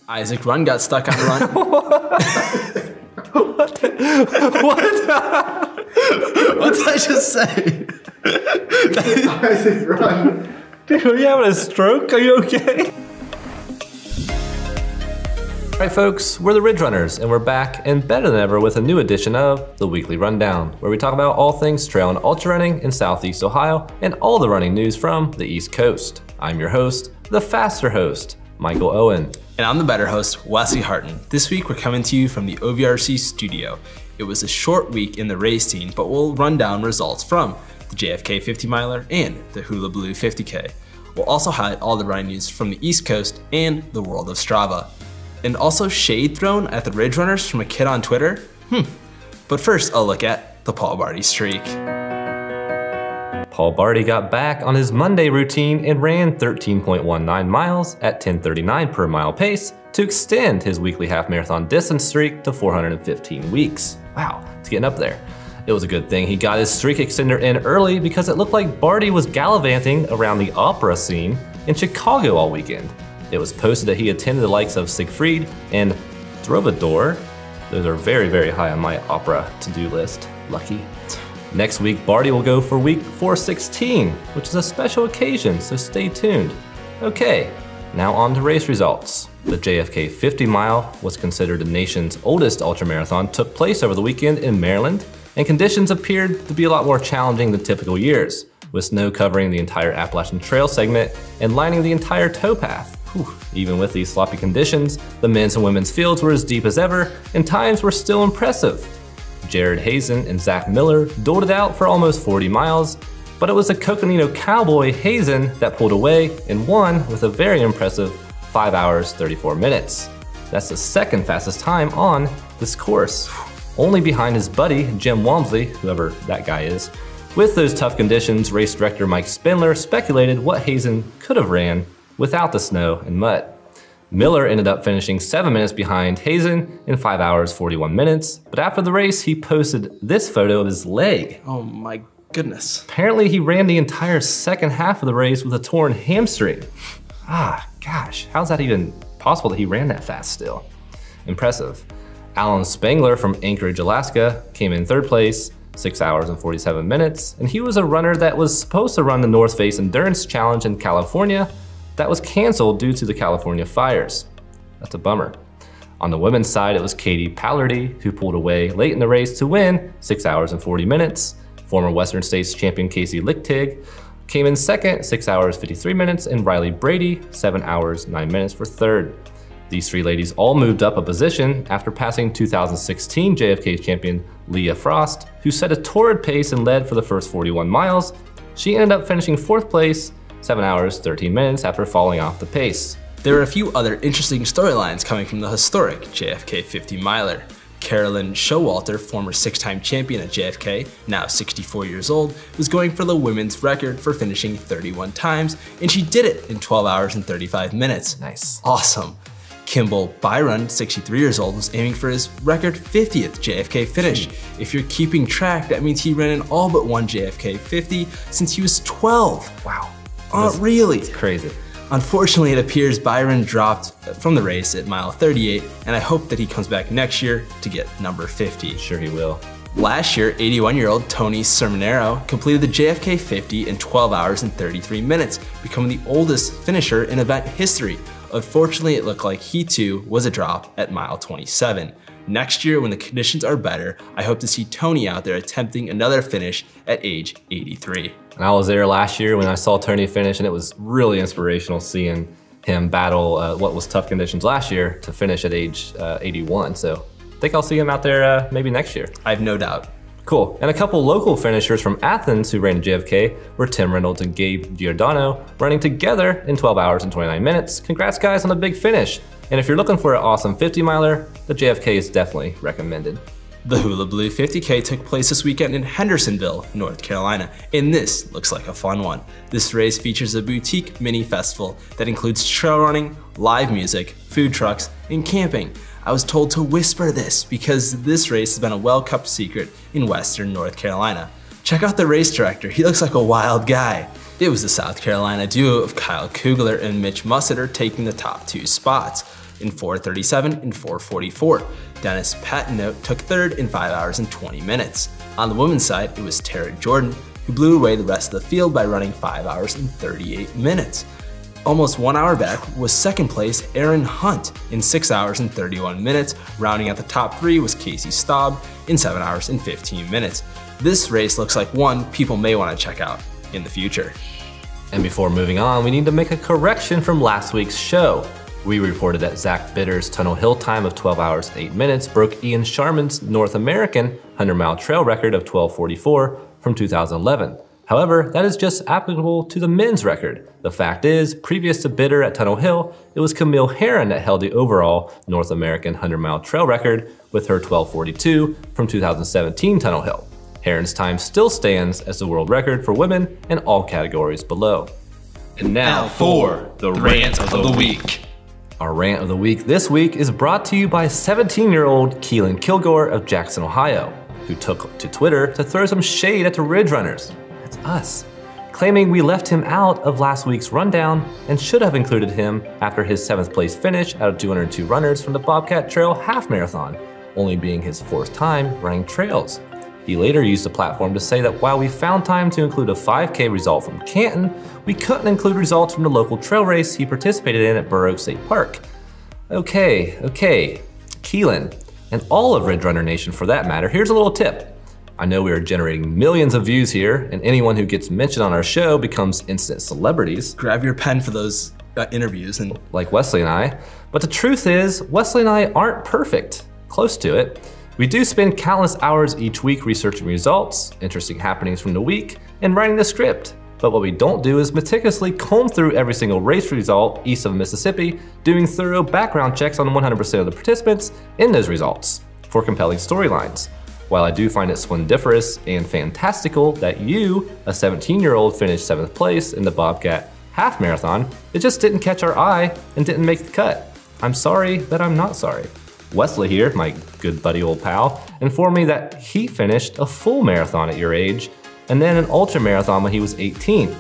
Isaac Run got stuck on run. What? What did I just say? Isaac Run. Dude, are you having a stroke? Are you okay? All right, folks, we're the Ridge Runners, and we're back and better than ever with a new edition of the Weekly Rundown, where we talk about all things trail and ultra running in Southeast Ohio and all the running news from the East Coast. I'm your host, the faster host, Michael Owen. And I'm the better host, Wesley Harton. This week, we're coming to you from the OVRC studio. It was a short week in the race scene, but we'll run down results from the JFK 50 miler and the Hullabaloo 50k. We'll also highlight all the running news from the East Coast and the world of Strava. And also shade thrown at the Ridge Runners from a kid on Twitter? But first, a look at the Paul Barty streak. Paul Barty got back on his Monday routine and ran 13.19 miles at 10:39 per mile pace to extend his weekly half marathon distance streak to 415 weeks. Wow, it's getting up there. It was a good thing he got his streak extender in early because it looked like Barty was gallivanting around the opera scene in Chicago all weekend. It was posted that he attended the likes of Siegfried and Trovador. Those are very, very high on my opera to-do list. Lucky. Next week, Barty will go for week 416, which is a special occasion, so stay tuned. Okay, now on to race results. The JFK 50 mile was considered the nation's oldest ultramarathon, took place over the weekend in Maryland, and conditions appeared to be a lot more challenging than typical years, with snow covering the entire Appalachian Trail segment and lining the entire towpath. Even with these sloppy conditions, the men's and women's fields were as deep as ever, and times were still impressive. Jared Hazen and Zach Miller dueled it out for almost 40 miles, but it was the Coconino Cowboy Hazen that pulled away and won with a very impressive 5 hours, 34 minutes. That's the second fastest time on this course, only behind his buddy, Jim Walmsley, whoever that guy is. With those tough conditions, race director Mike Spindler speculated what Hazen could have ran without the snow and mud. Miller ended up finishing 7 minutes behind Hazen in 5 hours, 41 minutes, but after the race, he posted this photo of his leg. Oh my goodness. Apparently he ran the entire second half of the race with a torn hamstring. Gosh, how's that even possible that he ran that fast still? Impressive. Alan Spangler from Anchorage, Alaska came in third place, 6 hours and 47 minutes, and he was a runner that was supposed to run the North Face Endurance Challenge in California that was canceled due to the California fires. That's a bummer. On the women's side, it was Katie Pallardy who pulled away late in the race to win 6 hours and 40 minutes. Former Western States champion Casey Lichtig came in second, 6 hours, 53 minutes, and Riley Brady, 7 hours, 9 minutes for third. These three ladies all moved up a position after passing 2016 JFK champion Leah Frost, who set a torrid pace and led for the first 41 miles. She ended up finishing fourth place, 7 hours, 13 minutes after falling off the pace. There were a few other interesting storylines coming from the historic JFK 50 miler. Carolyn Showalter, former 6-time champion at JFK, now 64 years old, was going for the women's record for finishing 31 times, and she did it in 12 hours and 35 minutes. Nice. Awesome. Kimball Byron, 63 years old, was aiming for his record 50th JFK finish. If you're keeping track, that means he ran in all but one JFK 50 since he was 12. Wow. Really? It's crazy. Unfortunately, it appears Byron dropped from the race at mile 38, and I hope that he comes back next year to get number 50. Sure he will. Last year, 81-year-old Tony Sermonero completed the JFK 50 in 12 hours and 33 minutes, becoming the oldest finisher in event history. Unfortunately, it looked like he too was a drop at mile 27. Next year, when the conditions are better, I hope to see Tony out there attempting another finish at age 83. And I was there last year when I saw Tony finish, and it was really inspirational seeing him battle what was tough conditions last year to finish at age 81. So I think I'll see him out there maybe next year. I have no doubt. Cool. And a couple local finishers from Athens who ran JFK were Tim Reynolds and Gabe Giordano, running together in 12 hours and 29 minutes. Congrats guys on a big finish. And if you're looking for an awesome 50 miler, the JFK is definitely recommended. The Hullabaloo 50k took place this weekend in Hendersonville, North Carolina, and this looks like a fun one. This race features a boutique mini festival that includes trail running, live music, food trucks, and camping. I was told to whisper this because this race has been a well-kept secret in Western North Carolina. Check out the race director, he looks like a wild guy. It was the South Carolina duo of Kyle Kugler and Mitch Musseter taking the top 2 spots. in 4:37 and 4:44. Dennis Patinote took third in 5 hours and 20 minutes. On the women's side, it was Tara Jordan, who blew away the rest of the field by running 5 hours and 38 minutes. Almost 1 hour back was second place Erin Hunt in 6 hours and 31 minutes. Rounding out the top three was Casey Staub in 7 hours and 15 minutes. This race looks like one people may want to check out in the future. And before moving on, we need to make a correction from last week's show. We reported that Zach Bitter's Tunnel Hill time of 12 hours and 8 minutes broke Ian Sharman's North American 100-mile trail record of 12:44 from 2011. However, that is just applicable to the men's record. The fact is, previous to Bitter at Tunnel Hill, it was Camille Herron that held the overall North American 100-mile trail record with her 12:42 from 2017 Tunnel Hill. Herron's time still stands as the world record for women in all categories below. And now for the Rant of the Week. Our Rant of the Week this week is brought to you by 17-year-old Keelan Kilgore of Jackson, Ohio, who took to Twitter to throw some shade at the Ridge Runners. That's us. Claiming we left him out of last week's rundown and should have included him after his 7th place finish out of 202 runners from the Bobcat Trail Half Marathon, only being his 4th time running trails. He later used the platform to say that while we found time to include a 5K result from Canton, we couldn't include results from the local trail race he participated in at Burr Oak State Park. Okay, Keelan, and all of Ridge Runner Nation for that matter, here's a little tip. I know we are generating millions of views here, and anyone who gets mentioned on our show becomes instant celebrities. Grab your pen for those interviews. And like Wesley and I. But the truth is, Wesley and I aren't perfect. Close to it. We do spend countless hours each week researching results, interesting happenings from the week, and writing the script. But what we don't do is meticulously comb through every single race result east of Mississippi, doing thorough background checks on 100% of the participants in those results for compelling storylines. While I do find it splendiferous and fantastical that you, a 17-year-old, finished 7th place in the Bobcat Half Marathon, it just didn't catch our eye and didn't make the cut. I'm sorry that I'm not sorry. Wesley here, my good buddy old pal, informed me that he finished a full marathon at your age and then an ultra marathon when he was 18.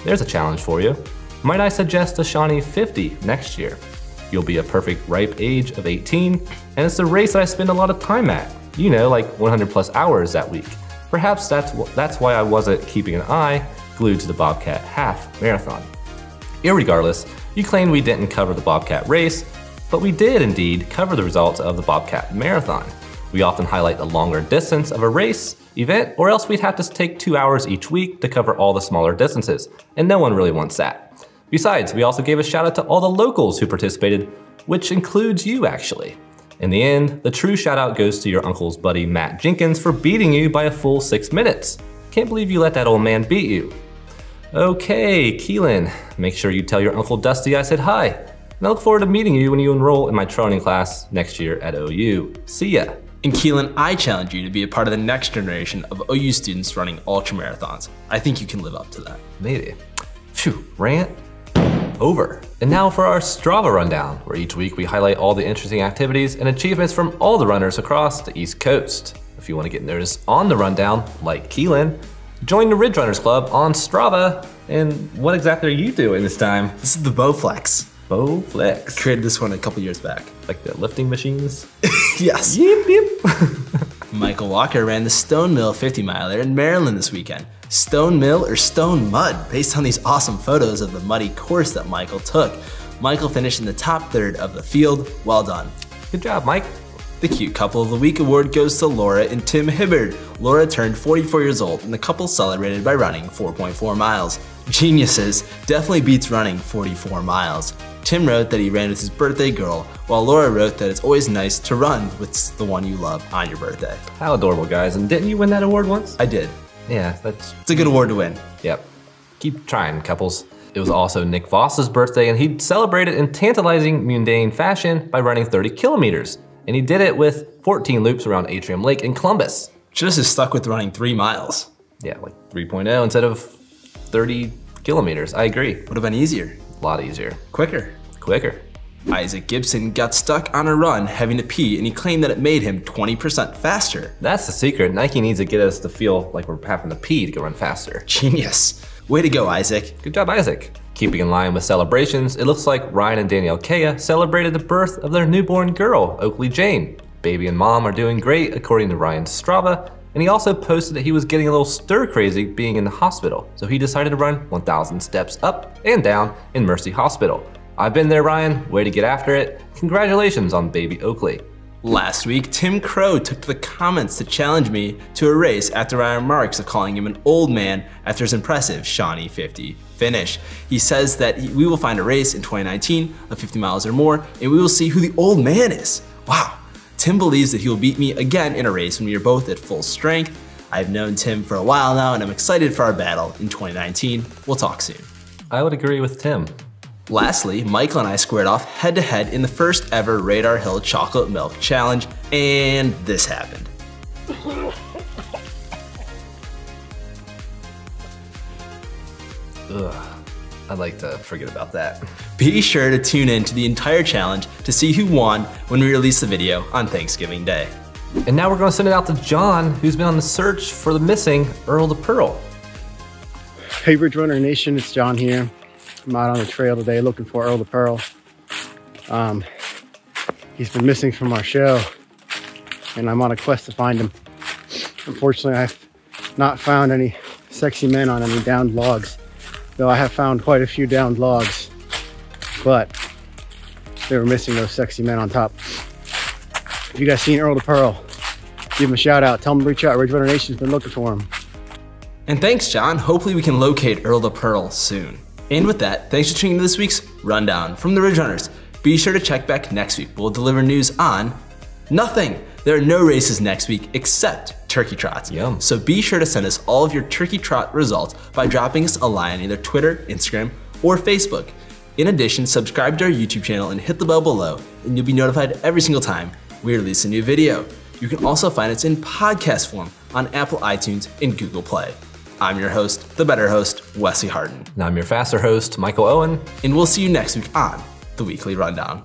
There's a challenge for you. Might I suggest a Shawnee 50 next year? You'll be a perfect ripe age of 18, and it's a race that I spend a lot of time at. You know, like 100 plus hours that week. Perhaps that's why I wasn't keeping an eye glued to the Bobcat Half Marathon. Irregardless, you claimed we didn't cover the Bobcat race, but we did indeed cover the results of the Bobcat Marathon. We often highlight the longer distance of a race event, or else we'd have to take 2 hours each week to cover all the smaller distances, and no one really wants that. Besides, we also gave a shout out to all the locals who participated, which includes you actually. In the end, the true shout out goes to your uncle's buddy Matt Jenkins for beating you by a full 6 minutes. Can't believe you let that old man beat you. Okay, Keelan, make sure you tell your Uncle Dusty I said hi. And I look forward to meeting you when you enroll in my training class next year at OU. See ya. And Keelan, I challenge you to be a part of the next generation of OU students running ultramarathons. I think you can live up to that. Maybe. Phew, rant over. And now for our Strava Rundown, where each week we highlight all the interesting activities and achievements from all the runners across the East Coast. If you want to get noticed on the rundown, like Keelan, join the Ridge Runners Club on Strava. And what exactly are you doing this time? This is the Bowflex. Bowflex. Created this one a couple years back. Like the lifting machines? Yes. Yep, yep. Michael Walker ran the Stone Mill 50 miler in Maryland this weekend. Stone Mill or Stone Mud, based on these awesome photos of the muddy course that Michael took. Michael finished in the top third of the field. Well done. Good job, Mike. The Cute Couple of the Week award goes to Laura and Tim Hibbard. Laura turned 44 years old and the couple celebrated by running 4.4 miles. Geniuses, definitely beats running 44 miles. Tim wrote that he ran with his birthday girl, while Laura wrote that it's always nice to run with the one you love on your birthday. How adorable, guys. And didn't you win that award once? I did. Yeah, it's a good award to win. Yep. Keep trying, couples. It was also Nick Voss's birthday, and he celebrated in tantalizing, mundane fashion by running 30 kilometers. And he did it with 14 loops around Atrium Lake in Columbus. Just as stuck with running 3 miles. Yeah, like 3.0 instead of 30 kilometers. I agree. Would have been easier. A lot easier. Quicker. Quicker. Isaac Gibson got stuck on a run having to pee, and he claimed that it made him 20% faster. That's the secret. Nike needs to get us to feel like we're having to pee to go run faster. Genius. Way to go, Isaac. Good job, Isaac. Keeping in line with celebrations, it looks like Ryan and Danielle Kea celebrated the birth of their newborn girl, Oakley Jane. Baby and mom are doing great according to Ryan's Strava, and he also posted that he was getting a little stir-crazy being in the hospital, so he decided to run 1,000 steps up and down in Mercy Hospital. I've been there, Ryan. Way to get after it. Congratulations on baby Oakley. Last week, Tim Crow took to the comments to challenge me to a race after my remarks of calling him an old man after his impressive Shawnee 50 finish. He says that we will find a race in 2019 of 50 miles or more, and we will see who the old man is. Wow. Tim believes that he will beat me again in a race when we are both at full strength. I've known Tim for a while now, and I'm excited for our battle in 2019. We'll talk soon. I would agree with Tim. Lastly, Michael and I squared off head-to-head in the first ever Radar Hill Chocolate Milk Challenge, and this happened. Ugh, I'd like to forget about that. Be sure to tune in to the entire challenge to see who won when we release the video on Thanksgiving Day. And now we're gonna send it out to John, who's been on the search for the missing Earl the Pearl. Hey Ridge Runner Nation, it's John here. I'm out on the trail today looking for Earl the Pearl. He's been missing from our show, and I'm on a quest to find him. Unfortunately, I've not found any sexy men on any downed logs, though I have found quite a few downed logs, but they were missing those sexy men on top. If you guys seen Earl the Pearl, give him a shout out. Tell him to reach out. Ridge Runner Nation's been looking for him. And thanks, John. Hopefully we can locate Earl the Pearl soon. And with that, thanks for tuning in to this week's Rundown from the Ridge Runners. Be sure to check back next week. We'll deliver news on nothing. There are no races next week except turkey trots. Yum. So be sure to send us all of your turkey trot results by dropping us a line on either Twitter, Instagram, or Facebook. In addition, subscribe to our YouTube channel and hit the bell below, and you'll be notified every single time we release a new video. You can also find us in podcast form on Apple iTunes and Google Play. I'm your host, the better host, Wesley Harden. And I'm your faster host, Michael Owen. And we'll see you next week on the Weekly Rundown.